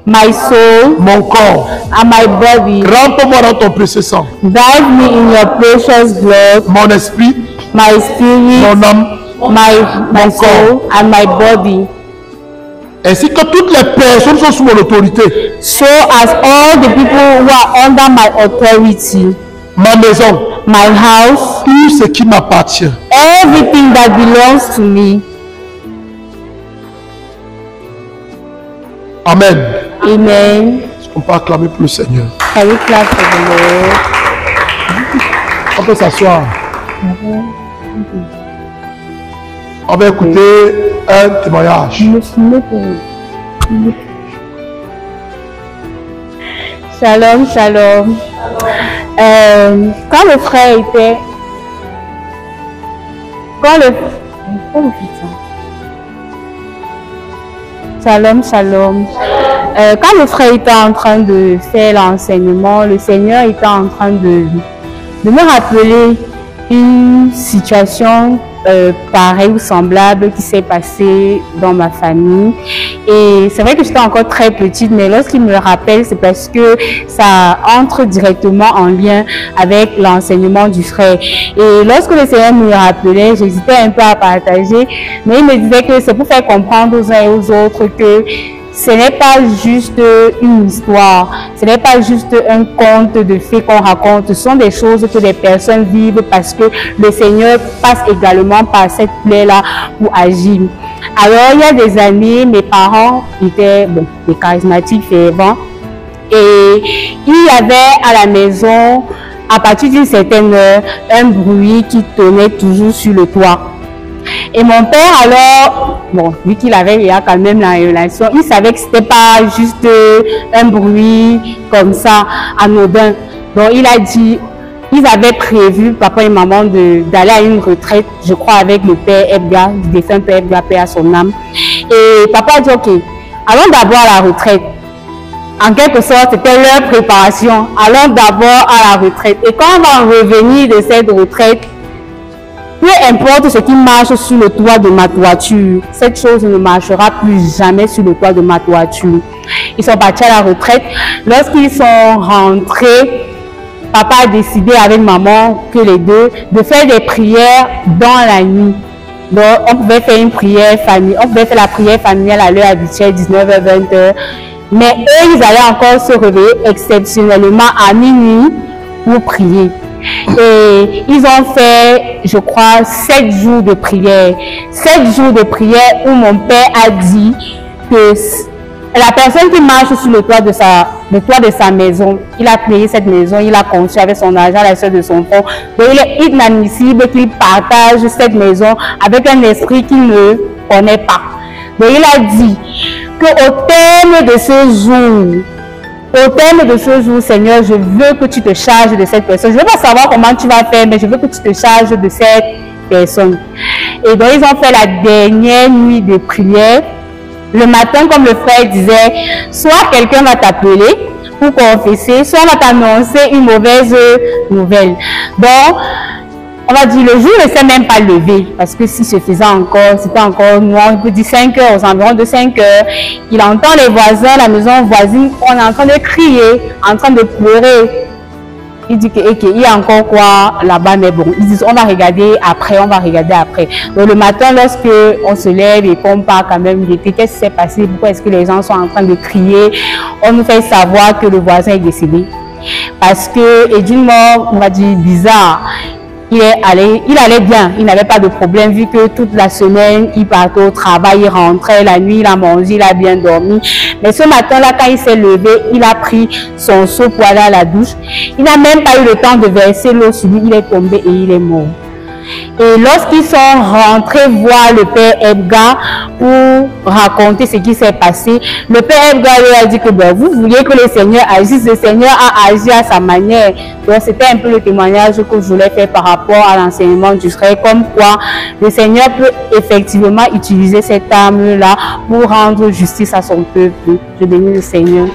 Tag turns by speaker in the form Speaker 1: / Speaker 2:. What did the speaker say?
Speaker 1: my soul,
Speaker 2: mon corps.
Speaker 1: and my body.
Speaker 2: Rampe-moi dans ton précieux sang.
Speaker 1: Dive me in your precious blood,
Speaker 2: Mon esprit,
Speaker 1: my spirit,
Speaker 2: mon âme,
Speaker 1: my soul, and my body.
Speaker 2: ainsi que toutes les personnes sont sous mon autorité.
Speaker 1: So as all the people who are under my authority,
Speaker 2: Ma maison,
Speaker 1: my house,
Speaker 2: tout ce qui m'appartient.
Speaker 1: everything that belongs to me.
Speaker 2: Amen.
Speaker 1: Amen.
Speaker 2: Est-ce qu'on peut acclamer pour le Seigneur?
Speaker 1: Can we clap for the Lord?
Speaker 2: On peut s'asseoir. On va écouter un témoignage.
Speaker 1: Shalom, shalom. Quand le frère était... Shalom, shalom. Quand le frère était en train de faire l'enseignement, le Seigneur était en train de me rappeler une situation pareille ou semblable qui s'est passée dans ma famille. Et c'est vrai que j'étais encore très petite, mais lorsqu'il me le rappelle, c'est parce que ça entre directement en lien avec l'enseignement du frère. Et lorsque le Seigneur me le rappelait, j'hésitais un peu à partager, mais il me disait que c'est pour faire comprendre aux uns et aux autres que ce n'est pas juste une histoire, ce n'est pas juste un conte de fées qu'on raconte, ce sont des choses que les personnes vivent parce que le Seigneur passe également par cette plaie-là pour agir. Alors, il y a des années, mes parents étaient des charismatiques fervents et il y avait à la maison, à partir d'une certaine heure, un bruit qui tournait toujours sur le toit. Et mon père, alors, vu qu'il avait quand même la relation, il savait que c'était pas juste un bruit comme ça, anodin. Donc, il a dit, ils avaient prévu, papa et maman, d'aller à une retraite, je crois, avec le père Ebga, le défunt père Ebga, paix à son âme. Et papa a dit, ok, allons d'abord à la retraite. En quelque sorte, c'était leur préparation. Allons d'abord à la retraite. Et quand on va revenir de cette retraite, peu importe ce qui marche sur le toit de ma toiture, cette chose ne marchera plus jamais sur le toit de ma toiture. Ils sont partis à la retraite. Lorsqu'ils sont rentrés, papa a décidé avec maman, que les deux, de faire des prières dans la nuit. Donc, on pouvait faire une prière familiale, on pouvait faire la prière familiale à l'heure habituelle, 19h, 20h. Mais eux, ils allaient encore se réveiller exceptionnellement à minuit pour prier. Et ils ont fait, je crois, 7 jours de prière. 7 jours de prière où mon père a dit que la personne qui marche sur le toit de sa maison, il a créé cette maison, il a construit avec son argent, la soeur de son frère. Donc il est inadmissible qu'il partage cette maison avec un esprit qu'il ne connaît pas. Donc il a dit qu'au terme de ce jour, Seigneur, je veux que tu te charges de cette personne. Je ne veux pas savoir comment tu vas faire, mais je veux que tu te charges de cette personne. Et donc, ils ont fait la dernière nuit de prière. Le matin, comme le frère disait, soit quelqu'un va t'appeler pour confesser, soit on va t'annoncer une mauvaise nouvelle. Donc, on va dire, le jour ne s'est même pas levé, parce que si se faisait encore, c'était encore noir, on peut dire 5 heures, aux environs de 5 heures, il entend les voisins, la maison voisine, on est en train de crier, en train de pleurer. Il dit qu'il y a encore quoi là-bas, mais bon, ils disent, on va regarder après. Donc le matin, lorsque on se lève et qu'on part quand même, qu'est-ce qui s'est passé, pourquoi est-ce que les gens sont en train de crier, on nous fait savoir que le voisin est décédé. Parce que, et d'une mort, on va dire, bizarre, il allait bien, il n'avait pas de problème vu que toute la semaine, il partait au travail, il rentrait, la nuit, il a mangé, il a bien dormi. Mais ce matin-là, quand il s'est levé, il a pris son seau pour aller à la douche. Il n'a même pas eu le temps de verser l'eau sur lui, il est tombé et il est mort. Et lorsqu'ils sont rentrés voir le père Ebga pour raconter ce qui s'est passé, le père Ebga lui a dit que vous vouliez que le Seigneur agisse, le Seigneur a agi à sa manière. Donc c'était un peu le témoignage que je voulais faire par rapport à l'enseignement du frère, comme quoi le Seigneur peut effectivement utiliser cette arme-là pour rendre justice à son peuple. Je bénis le Seigneur.